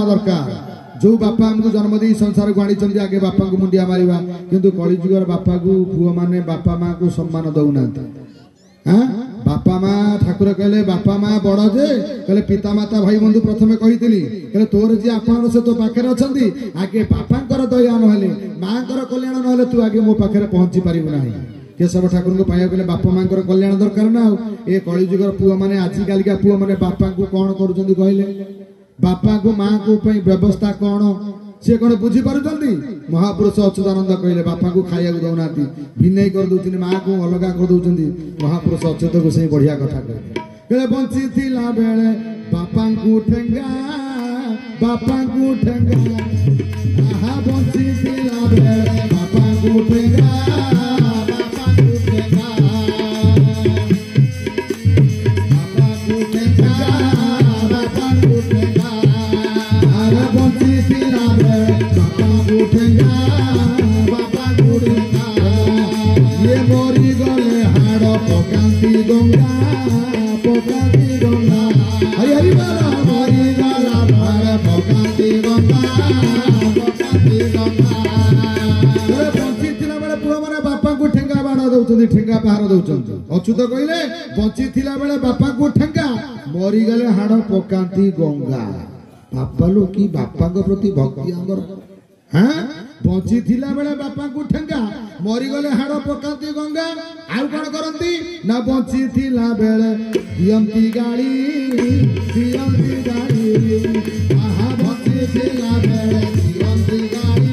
दरकार जो बापा आमको जन्म दे संसार को आनी आगे बापा को मुंडिया मारिबा किंतु कलिजुगर बापा को पुओ माने बापा माँ को सम्मान दौना हाँ बापा माँ ठाकुर कहले बापा माँ बड़ जे कहले पिता माता भाई बंधु प्रथमे कही कहले तोर जी आपण से तो पाखे अच्छा आगे बापा दया ना माँ कल्याण ना तू आगे मो पाखे पहुंची पारू ना केशव ठाकुर को पाइबा गले बापा माँ कल्याण दरकार ना ए कलिजुगर पुओ माने आजिकालिका पुओ माने बापा को कौन करुछंती कहले बापा को माँ को व्यवस्था कौन सी कौन बुझी पार्टी महापुरुष अच्युतानंद कहले बापा को खाया दौना भिन्नई कर दौरान माँ को अलग कर दौरान महापुरुष अच्युत को सही बढ़िया कथा कहले बंची थिला बेले बापा को ठेंगा आहा बंची थिला बेले बापा को ठेंगा ठेंगा बाहर दौरान अच्युत कहले बंची थिला बेले बापा को ठेंगा मरी गले हाड़ पकाती गंगा बापा लो कि बापा प्रति भक्ति आमर हाँ बंची थिला बेले बापा को ठेंगा मरी गले हाड़ पकाती गंगा आउ कौन करती ना बंची थिला बेले दियंती गाड़ी आहा बंची थिला बेले दियंती गाड़ी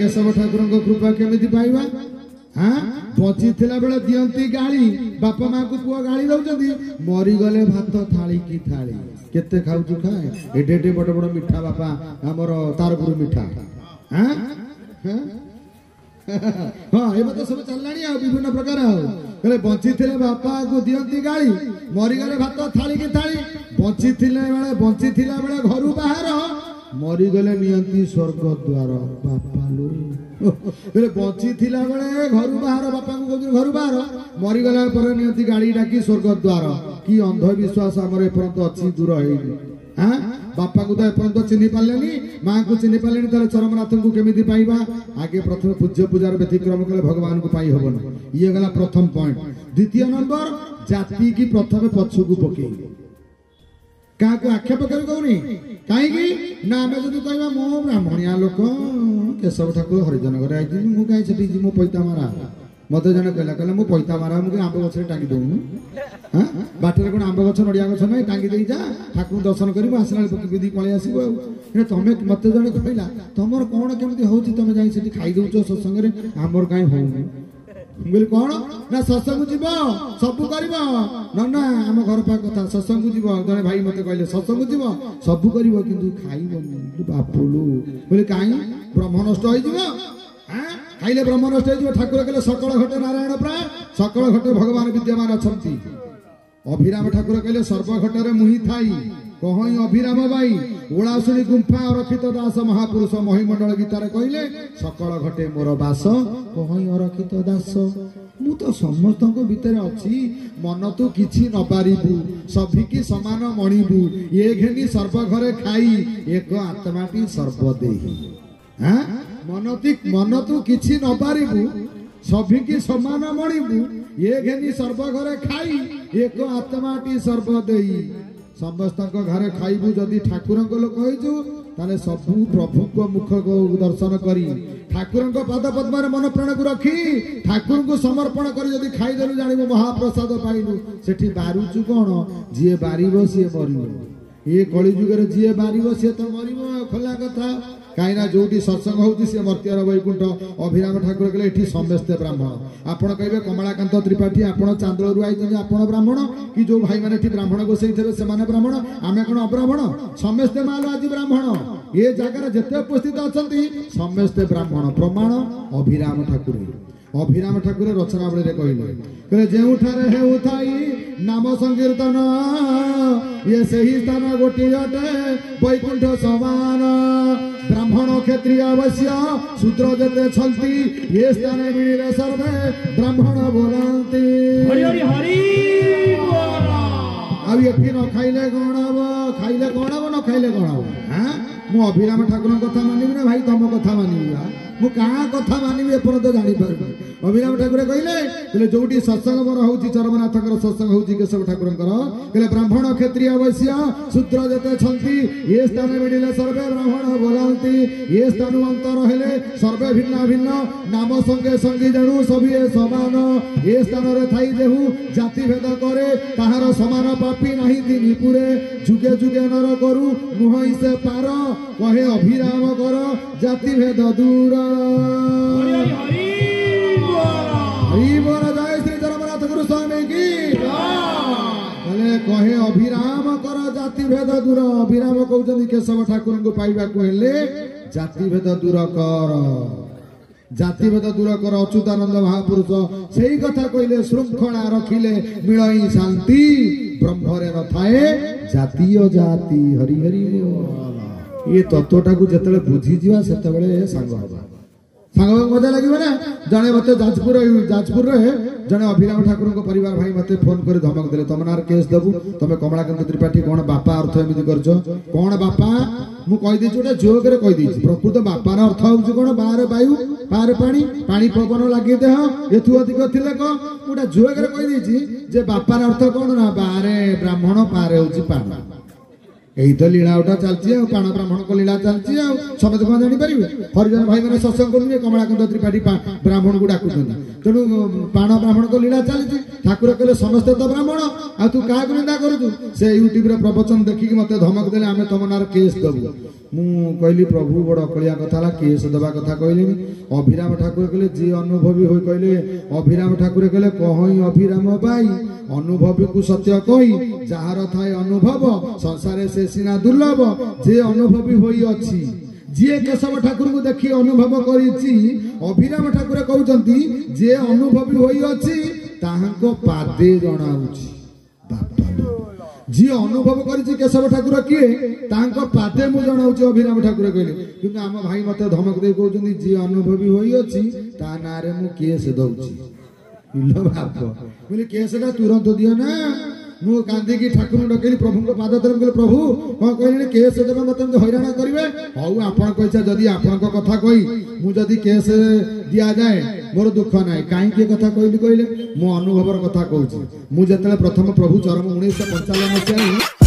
केशव ठाकुर कृपा केमिति पाइबा हाँ बची थिला बेले दियंती गाली बापा माँ को पुआ गाली दौरान मरी गले भात थाली की थाली केते खाऊ खाए एडे एडे बड़ बड़ मिठा बापा आमर तारपुर मिठा हाँ हाँ ये तो सब चललानी आ विभिन्न प्रकार कहले बची थिले बापा को दियंती गाली मरी गले भात थाली की थाली बची थिला बेले घरु बाहर मरी गले नियंती स्वर्ग द्वार बापा लो बची थिला बेले घर बाहर बापा को घर बाहर मरी गला पर नियंती गाड़ी डाकी स्वर्ग द्वार कि अंधविश्वास आमर एपर्यंत अच्छी दूर है हाँ बापा को तो एपर्यंत चिन्ह पारे माँ को चिन्ह पारे तेरे चरमनाथ को केमिति पाइबा आगे प्रथम पूज्य पूजार व्यतिक्रम कले भगवान को पाई हबन ये गला प्रथम पॉइंट द्वितीय नंबर जाति की प्रथम पछु को पके क्या आक्षेप कर कौनी कहीं ना आम जो कह मो ब्राह्मणिया लोक केशव ठाकुर हरिजन घर आई मु कहीं मो पैता मारा मत जन कहला मो पैता मारा मुझे आंब गच टांगी दौनु हाँ बाटर कौन आंब गच नड़िया गच ना टांगी दे जा ठाकुर दर्शन कर आसला पकी पलि आस तुम मत जन कहला तुम कौन केमती हो तुम जाई खाई दौच सत्संग आमर कहीं होनी बोले कौन ना सत्संग जीव सब कर ना आम घर पाख कथा सत्संग जीव जड़े भाई मत कहले सत्संग जीव सब कर खाइबनी बापुलु बोले कहीं ब्रह्म नष्ट हो खाइले ब्रह्म नष्ट हो ठाकुर कहले सकल घटे नारायण प्राण सकल घटे भगवान विद्यमान अच्छा अभिराम ठाकुर कहले सर्वघटरे मुहि थाई कहीं अभिराम बाई ओलाशुणी गुंफा अरक्षित दास महापुरुष महिमंडल गीतार कहले सकल घटे मोर बास कहीं अरक्षित दास मु तो समस्त भितर अच्छी मन तू किछि न पारिबु सभिकी समान मणिबु ये घेनी सर्व घरे खाई एक आत्माटी सर्वदेही हाँ मन तू किछि न पारिबु सभिकी समान मणिबु ये घेनी सर्व घरे खाई एक आत्माटी सर्वदेही समस्त घरे खाइबु जदि ठाकुर लोक हो ताले सबू प्रभु को मुख को दर्शन करी ठाकुर पाद पद्म मन प्राण को रखी ठाकुर को समर्पण कर जदि खाईदेलु जानबु महाप्रसाद पाइलु सेठी बारुचु कौन जी बारिब सी मरिब ये कलिजुगर जी बारिब सी तो मरिब खोला कथा कहीं जो सत्संग होती मर्त्यार वैकुंठ अभिराम ठाकुर कहले ये समस्ते ब्राह्मण आपण कहे कमलाकांत त्रिपाठी आप चांदलू आई आप ब्राह्मण कि जो भाई मैंने ब्राह्मण गोसाई थे से ब्राह्मण आम कौन अब्राह्मण समस्ते माल आज ब्राह्मण ये जगार जिते उपस्थित अच्छा समस्ते ब्राह्मण प्रमाण अभिराम ठाकुर अभिराम ठाकुर रचनावली कहले जोठारे हेउ थाई नाम संकीर्तन ये सही स्थान गोटे अटे वैकुंठ समान ब्राह्मण क्षत्रिय अवश्य शूद्र जते छलती ये स्थान मिले सर्वे ब्राह्मण बोलती अब ये न खाइले कौन हम खाइले कौन हम न खाइले कौन हम हाँ मु अभिराम ठाकुर कथा मानिबी ना भाई तुम कथा मानिबी मु क्या कथा मानिबी एपर्यंत जानी पारबी अभिराम ठाकुर कहले जो सत्संग मोर होउची चरमनाथ सत्संग होउची केशव ठाकुर कहले ब्राह्मण क्षत्रिय अवश्य शूद्र जते छंती ये स्थान मिले सर्वे ब्राह्मण बोलती ये स्थान अंतर हेले सर्वे भिन्न भिन्न नाम संगे संगी जणु सभी समान ये स्थान रे थाई जेहु जाति भेद करे ताहार समान पापी नाही दिनीपुरे जुगे जुगे नर करू नुहई से पार कहे अभिराम कर जाति भेद दूर जय श्री चरमनाथ गुरु स्वामी की कहे अभिराम कर जाति भेद दूर अभिराम कहते केशव ठाकुर को पाइबा जाति भेद दूर कर जाति भेद दूर कर अच्युतानंद महापुरुष से कथा कहले श्रृंखला रखिले मिलई शांति ब्रह्मरे न थाए जातीय जाति हरि हरि ये तत्वटा को जिते बुझी जा से सांग हवा सांग मजा लगे ना जड़े मत जाजपुर जड़े अभिराम ठाकुर परिवार भाई मत फोन कर धमक देले तुम ना केस देबू तुम कमलाकांत त्रिपाठी कौन बापा अर्थ एमती कर कौन बापा मु कहीदे गोटे जोक कहीदे प्रकृत बापार अर्थ हूँ कौन बाहर वायु बाहर पानी पानी पवन लगे देह एथु अधिक थिले कौन गोटे जोक कहीदे बापार अर्थ कौन ना बाहर ब्राह्मण पारे हूँ पानी यही तो लीला उठा चलती है प्राण ब्राह्मण को लीला चलती है समझ कौन जापर हरिजन भाई मैंने सत्संग करेंगे कमलाकांत त्रिपाठी ब्राह्मण को डाकुं तेणु प्राण ब्राह्मण को लीला चलती ठाकुर कहले समस्ते तो ब्राह्मण आ तू क्या निंदा करूँ से यूट्यूब प्रवचन देखिक मत धमक देले आम तुम ना केस देबू मु कहली प्रभु बड़ अकलिया कथा केस देवा कथा कहली अभिराम ठाकुर कहले जी अनुभवी हो कहले अभिराम ठाकुर कहले कहि अभिराम भाई अनुभवी को सत्य कही जार थाए अनुभव संसार से सीना दुर्लभ जे अनुभवी होई अछि जी केशव ठाकुर को देखी अनुभव करिछि अभिराम ठाकुर कहउचंती जे अनुभवी होई अछि ताहाको पादे जणाउछि बापा जी अनुभव करिछि केशव ठाकुर किए ताहाको पादे मु जणाउछि अभिराम ठाकुर कहले किंतु आम भाई मते धमक दे कहउचंती जी अनुभवी होई अछि ता नारे मु केस दउछि इलो बाप बोले केसटा तुरंत दियो ना मु कांदी ठाकुर डकली प्रभु को पाद धरम कहले प्रभु कौन कहले केस देबे मते हैरान करिवे हौ आपण कहछा जदी आपण को कथा कहि मु जदी केस दिया जाए मोर दुख नाई काई के कथा कहली कहले मु अनुभवर कथा कहूची मु जतले प्रथम प्रभु चरम 1955 मसिया